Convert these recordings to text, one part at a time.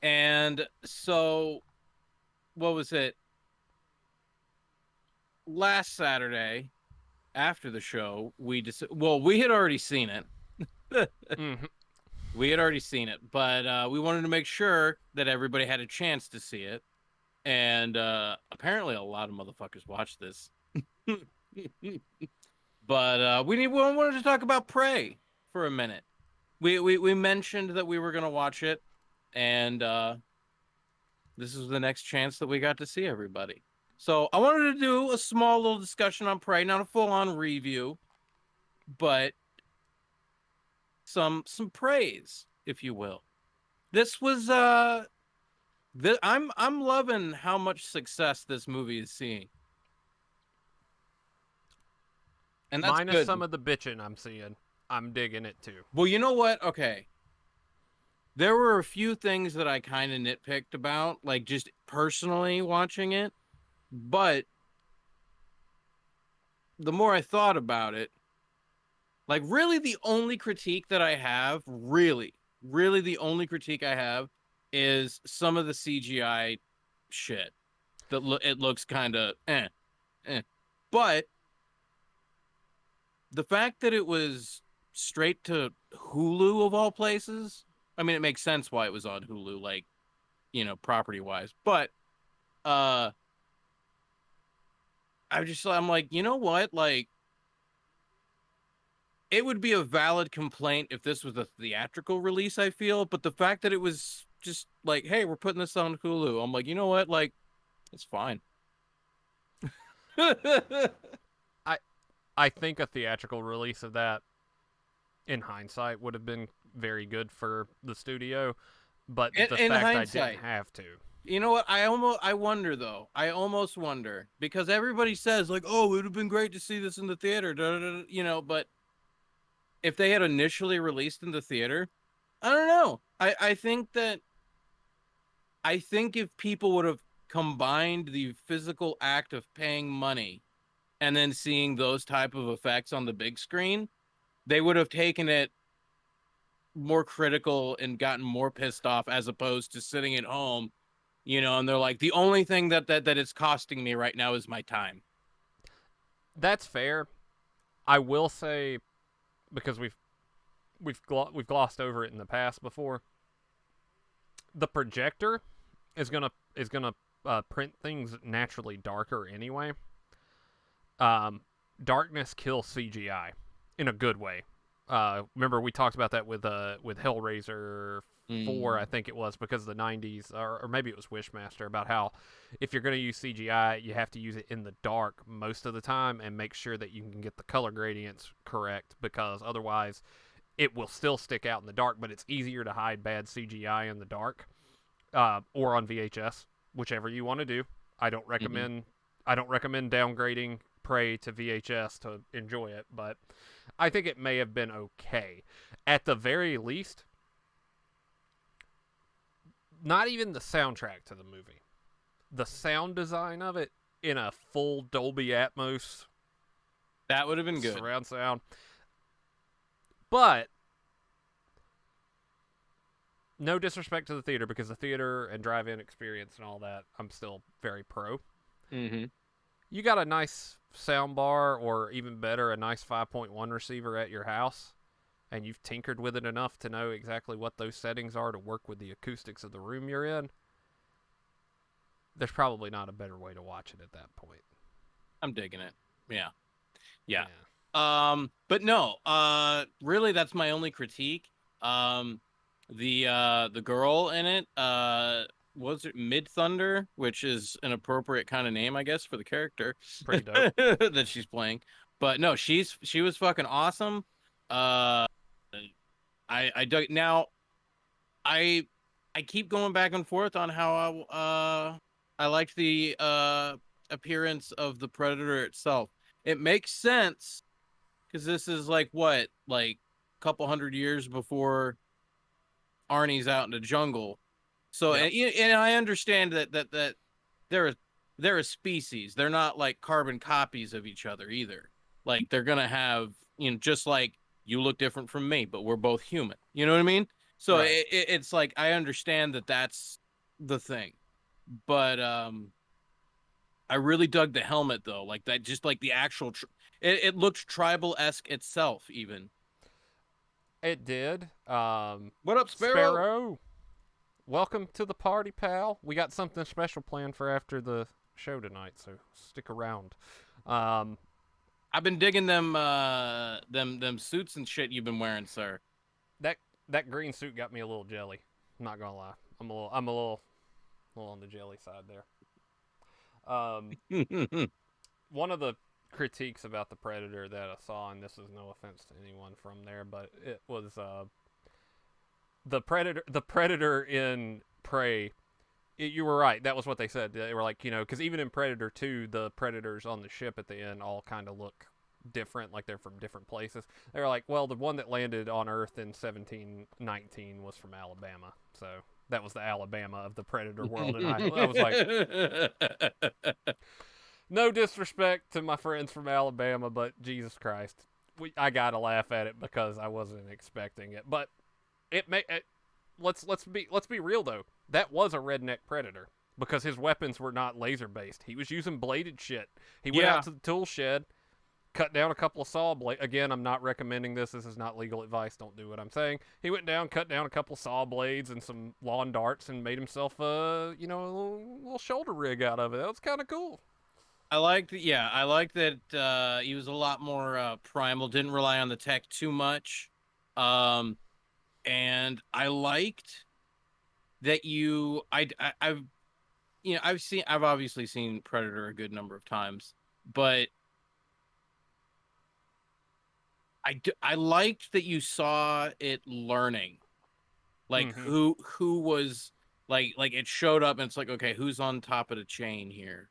And so, what was it? Last Saturday after the show, we had already seen it. Hmm. We had already seen it, but we wanted to make sure that everybody had a chance to see it. And apparently, a lot of motherfuckers watched this. But we wanted to talk about Prey for a minute. We mentioned that we were gonna watch it, and this is the next chance that we got to see everybody. So I wanted to do a small little discussion on Prey, not a full on review, but some praise, if you will. This was I'm loving how much success this movie is seeing, and that's Minus good. some of the bitching I'm seeing, I'm digging it too. Well, you know what? Okay, there were a few things that I kind of nitpicked about, like just personally watching it, but the more I thought about it, like really the only critique that I have, really the only critique I have is some of the CGI shit. It looks kind of eh. But the fact that it was straight to Hulu of all places, I mean, it makes sense why it was on Hulu, like, property wise. But uh I'm like, you know what? Like, it would be a valid complaint if this was a theatrical release, I feel, but the fact that it was just like, hey, we're putting this on Hulu, I'm like, you know what? Like, it's fine. And I I think a theatrical release of that, in hindsight, would have been very good for the studio, but the in fact I didn't hindsight, have to. you know what? I wonder though. I almost wonder because everybody says like, "Oh, it would have been great to see this in the theater," but if they had initially released in the theater, I don't know. I think if people would have combined the physical act of paying money and then seeing those type of effects on the big screen, they would have taken it more critical and gotten more pissed off as opposed to sitting at home, and they're like, the only thing that it's costing me right now is my time. That's fair. I will say, because we've glossed over it in the past before. The projector is gonna print things naturally darker anyway. Darkness kills CGI in a good way. Remember we talked about that with Hellraiser 4, I Mm. think it was, because of the 90s, or maybe it was Wishmaster, about how if you're going to use CGI, you have to use it in the dark most of the time and make sure that you can get the color gradients correct, because otherwise it will still stick out in the dark, but it's easier to hide bad CGI in the dark, or on VHS, whichever you want to do. I don't Hmm. recommend I don't recommend downgrading Prey to VHS to enjoy it, but I think it may have been okay. At the very least, not even the soundtrack to the movie, the sound design of it in a full Dolby Atmos That would have been good. surround sound. But no disrespect to the theater, because the theater and drive-in experience and all that, I'm still very pro. Hmm. You got a nice sound bar, or even better, a nice 5.1 receiver at your house, and you've tinkered with it enough to know exactly what those settings are to work with the acoustics of the room you're in, there's probably not a better way to watch it at that point. I'm digging it. Yeah. Yeah. Yeah. But no, really that's my only critique. Um, the girl in it, was it Mid Thunder, which is an appropriate kind of name, I guess, for the character Pretty dope. that she's playing. But no, she was fucking awesome. Uh, I dug now. I I keep going back and forth on how I liked the appearance of the Predator itself. It makes sense because this is like what, like a couple hundred years before Arnie's out in the jungle. So Yep. and I understand that they're they're a species. They're not like carbon copies of each other either. Like they're gonna have, just like you look different from me, but we're both human. You know what I mean? So Right. it's like I understand that that's the thing, but I really dug the helmet though, like that, just like the actual. It looked tribal esque itself, even. It did. What up, Sparrow? Sparrow, welcome to the party, pal. We got something special planned for after the show tonight, so stick around. Um, I've been digging them suits and shit you've been wearing, sir. that that green suit got me a little jelly. I'm not gonna lie. I'm a little on the jelly side there. One of the critiques about the Predator that I saw, and this is no offense to anyone from there, but it was the Predator in Prey. You were right. That was what they said. They were like, because even in Predator 2, the Predators on the ship at the end all kind of look different, like they're from different places. They were like, well, the one that landed on Earth in 1719 was from Alabama, so that was the Alabama of the Predator world. And I was like, no disrespect to my friends from Alabama, but Jesus Christ, I gotta laugh at it because I wasn't expecting it. But let's be real though. That was a redneck predator because his weapons were not laser based. He was using bladed shit. He went Yeah, out to the tool shed, cut down a couple of saw blades. Again, I'm not recommending this. This is not legal advice. Don't do what I'm saying. He went down, cut down a couple of saw blades and some lawn darts, and made himself a little shoulder rig out of it. That was kind of cool. I liked that he was a lot more primal, didn't rely on the tech too much. Um, and I liked that I've I've obviously seen Predator a good number of times, but I liked that you saw it learning, like Mm-hmm. who was like it showed up and it's like, okay, who's on top of the chain here,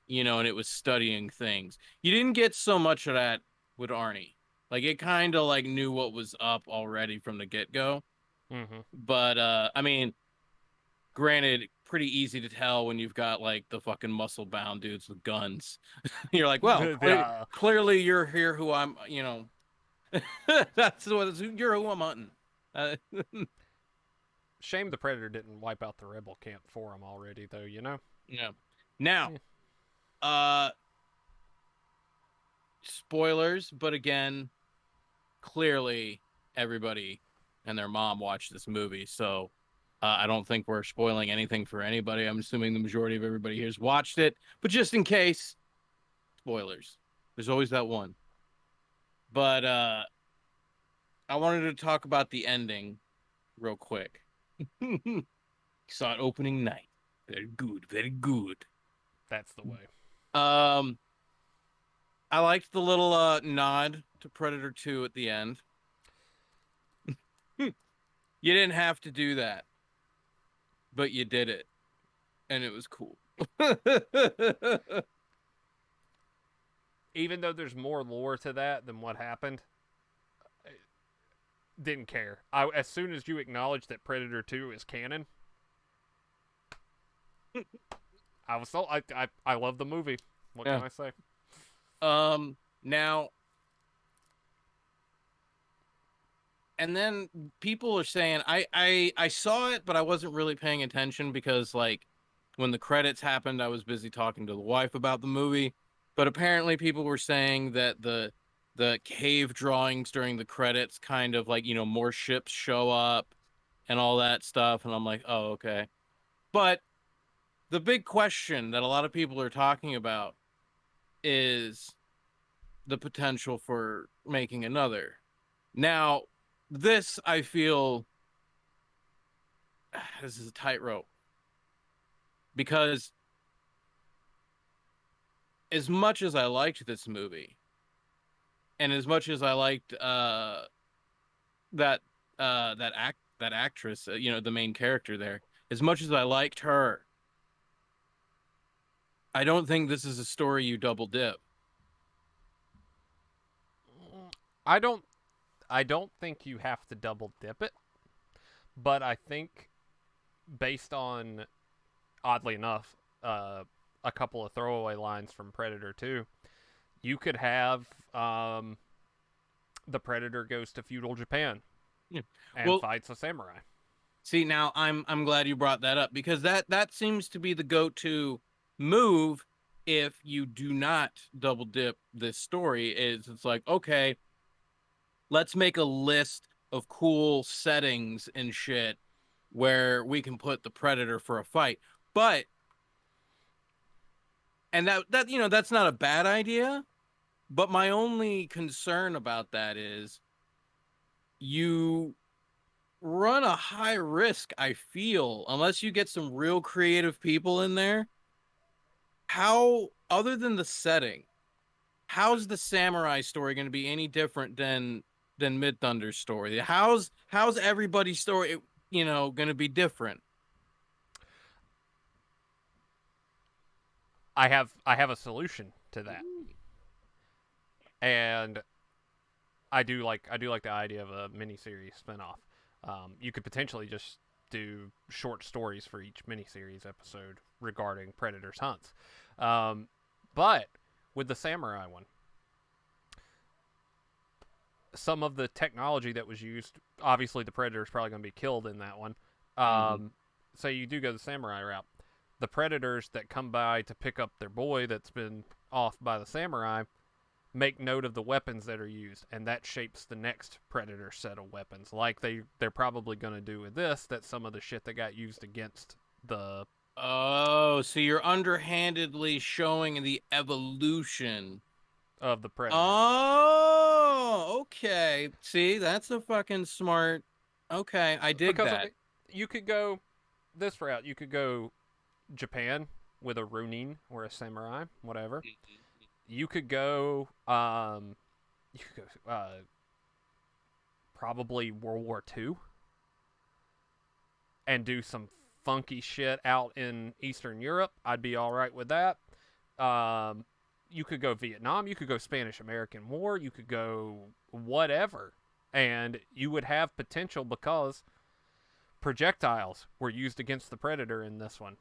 and it was studying things. You didn't get so much of that with Arnie. Like it kind of like knew what was up already from the get go. Mm-hmm. But I mean, granted, pretty easy to tell when you've got like the fucking muscle bound dudes with guns. You're like, well, Yeah. clearly you're here who I'm, you're who I'm hunting. Uh, Shame the Predator didn't wipe out the rebel camp for him already, though. yeah. Now, Yeah. uh, spoilers, but again, clearly everybody and their mom watched this movie, so I don't think we're spoiling anything for anybody. I'm assuming the majority of everybody here's watched it, but just in case, spoilers. There's always that one. But I wanted to talk about the ending real quick. Saw it opening night. Very good, very good. That's the way. Um, I liked the little nod to Predator 2 at the end. You didn't have to do that, but you did it, and it was cool. Even though there's more lore to that than what happened, I didn't care. As soon as you acknowledged that Predator 2 is canon, I was so I love the movie. What Yeah. can I say? Now, and then people are saying I saw it, but I wasn't really paying attention because like when the credits happened, I was busy talking to the wife about the movie. But apparently, people were saying that the cave drawings during the credits kind of like more ships show up and all that stuff, and I'm like, oh, okay. But the big question that a lot of people are talking about is the potential for making another. Now, this I feel this is a tightrope because as much as I liked this movie and as much as I liked that actress, the main character there, as much as I liked her, I don't think this is a story you double dip. I don't I don't think you have to double dip it, but I think based on, oddly enough, a couple of throwaway lines from Predator 2, you could have the Predator goes to feudal Japan Yeah. and Well, fights a samurai. see, now I'm glad you brought that up because that seems to be the go-to move if you do not double dip this story. Is it's like, okay, let's make a list of cool settings and shit where we can put the predator for a fight. But and that that's not a bad idea, but my only concern about that is you run a high risk, I feel, unless you get some real creative people in there. How, other than the setting, how's the samurai story going to be any different than Mid Thunder's story? How's everybody's story, going to be different? I have a solution to that, and I do like the idea of a miniseries spinoff. You could potentially just do short stories for each miniseries episode regarding Predator's hunts. But with the samurai one, some of the technology that was used, obviously the Predator is probably going to be killed in that one. So you do go the samurai route. The Predators that come by to pick up their boy that's been off by the samurai make note of the weapons that are used, and that shapes the next Predator set of weapons. Like they're probably going to do with this, that some of the shit that got used against the Oh, so you're underhandedly showing the evolution. of the Predator. Oh, okay. See, that's a fucking smart. Okay, I dig Because that. you could go this route. You could go Japan with a Ronin or a samurai, whatever. You could go probably World War II and do some funky shit out in Eastern Europe. I'd be all right with that. You could go Vietnam. You could go Spanish American War. You could go whatever. And you would have potential because projectiles were used against the Predator in this one.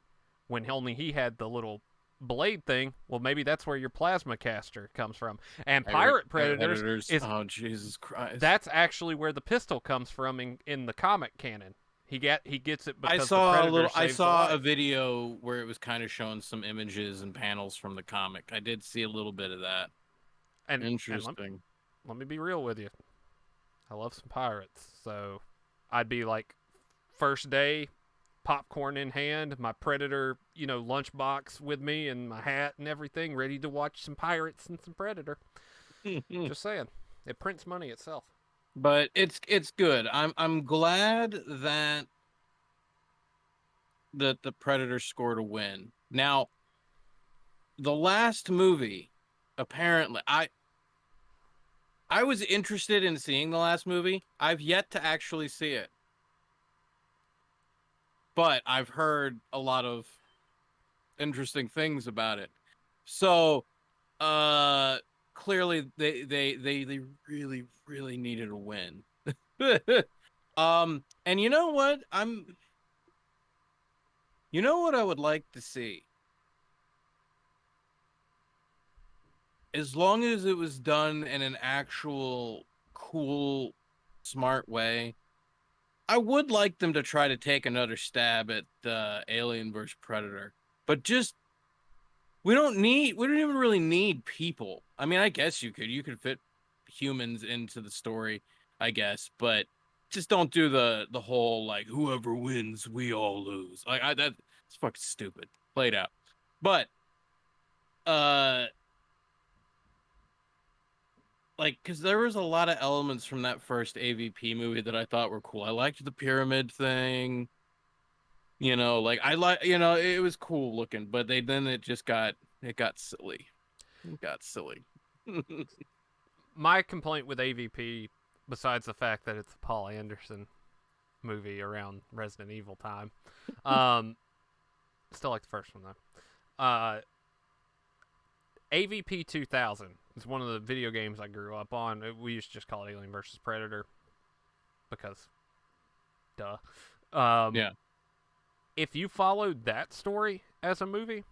When only he had the little blade thing, well, maybe that's where your plasma caster comes from. And pirate predators is oh Jesus Christ. that's actually where the pistol comes from in the comic canon. He gets it I because the saw a predator little. I saves the saw a life. video where it was kind of showing some images and panels from the comic. I did see a little bit of that. And Interesting. let me be real with you. I love some pirates, so I'd be like, first day, popcorn in hand, my predator, lunchbox with me, and my hat and everything, ready to watch some pirates and some predator. Just saying, it prints money itself. But it's good. I'm glad that the Predator scored a win. Now, the last movie, apparently, I was interested in seeing the last movie. I've yet to actually see it, but I've heard a lot of interesting things about it. So, clearly they really really needed a win. And you know what? You know what I would like to see? As long as it was done in an actual cool, smart way, I would like them to try to take another stab at Alien vs Predator. But just we don't even really need people. I mean, I guess you could fit humans into the story, I guess, but just don't do the whole like whoever wins, we all lose. Like that's fucking stupid. Played out. But uh like because there was a lot of elements from that first AVP movie that I thought were cool. I liked the pyramid thing. Like I like it was cool looking, but then it got silly. It got silly. My complaint with AVP, besides the fact that it's a Paul Anderson movie around Resident Evil time, still like the first one though. AVP 2000 is one of the video games I grew up on. We used to just call it Alien vs Predator because, duh. Yeah. If you followed that story as a movie,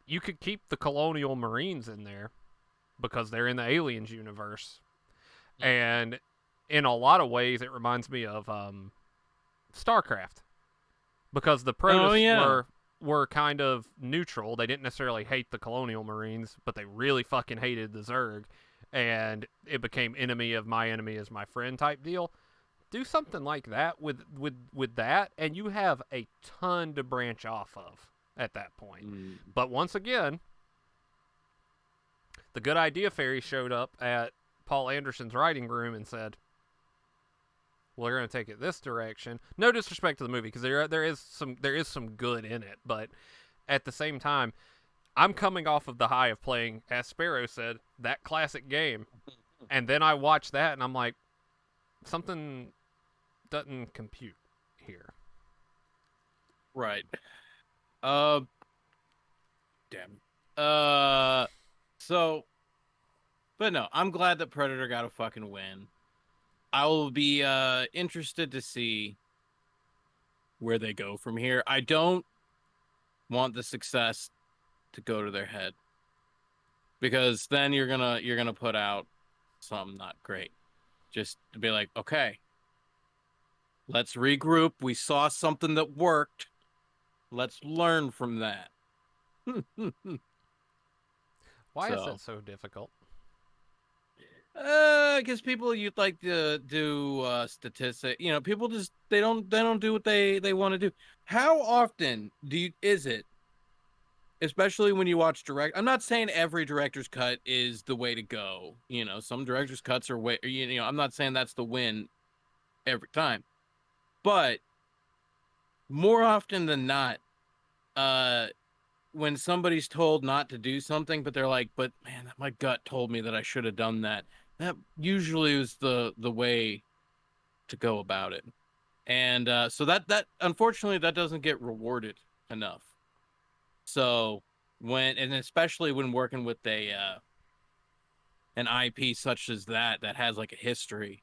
you could keep the Colonial Marines in there because they're in the Aliens universe. And in a lot of ways, it reminds me of StarCraft, because the Protoss yeah. were kind of neutral. They didn't necessarily hate the Colonial Marines, but they really fucking hated the Zerg, and it became enemy of my enemy is my friend type deal. Do something like that with that, and you have a ton to branch off of at that point. Mm. But once again, the Good Idea Fairy showed up at Paul Anderson's writing room and said, well, we're going to take it this direction. No disrespect to the movie, because there is some good in it, but at the same time, I'm coming off of the high of playing, as Sparrow said, that classic game, and then I watch that and I'm like, something doesn't compute here. Right. Uh, damn. So, but no, I'm glad that Predator got a fucking win. I will be interested to see where they go from here. I don't want the success to go to their head, because then you're gonna put out something not great. Just to be like, okay, let's regroup. We saw something that worked. Let's learn from that. Why is that so difficult? Because people you'd like to do statistic, people just they don't do what they want to do. How often is it, especially when you watch direct? I'm not saying every director's cut is the way to go. Some director's cuts are way. I'm not saying that's the win every time, but more often than not, when somebody's told not to do something, but they're like, but man, my gut told me that I should have done that. That usually is the way to go about it. And so that unfortunately that doesn't get rewarded enough. So and especially when working with an IP such as that has like a history,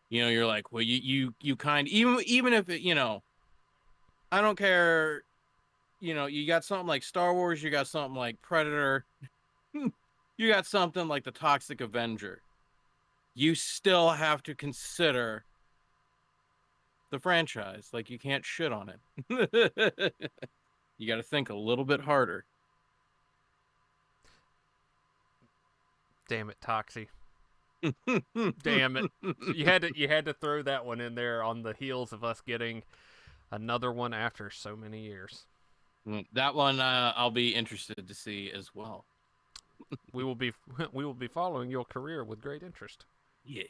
you're like, well, you kind, even if it, I don't care, you got something like Star Wars, you got something like Predator, you got something like the Toxic Avenger. You still have to consider the franchise. Like, you can't shit on it. You got to think a little bit harder. Damn it, Toxie. Damn it. You had to throw that one in there on the heels of us getting another one after so many years. That one I'll be interested to see as well. We will be following your career with great interest. Yes.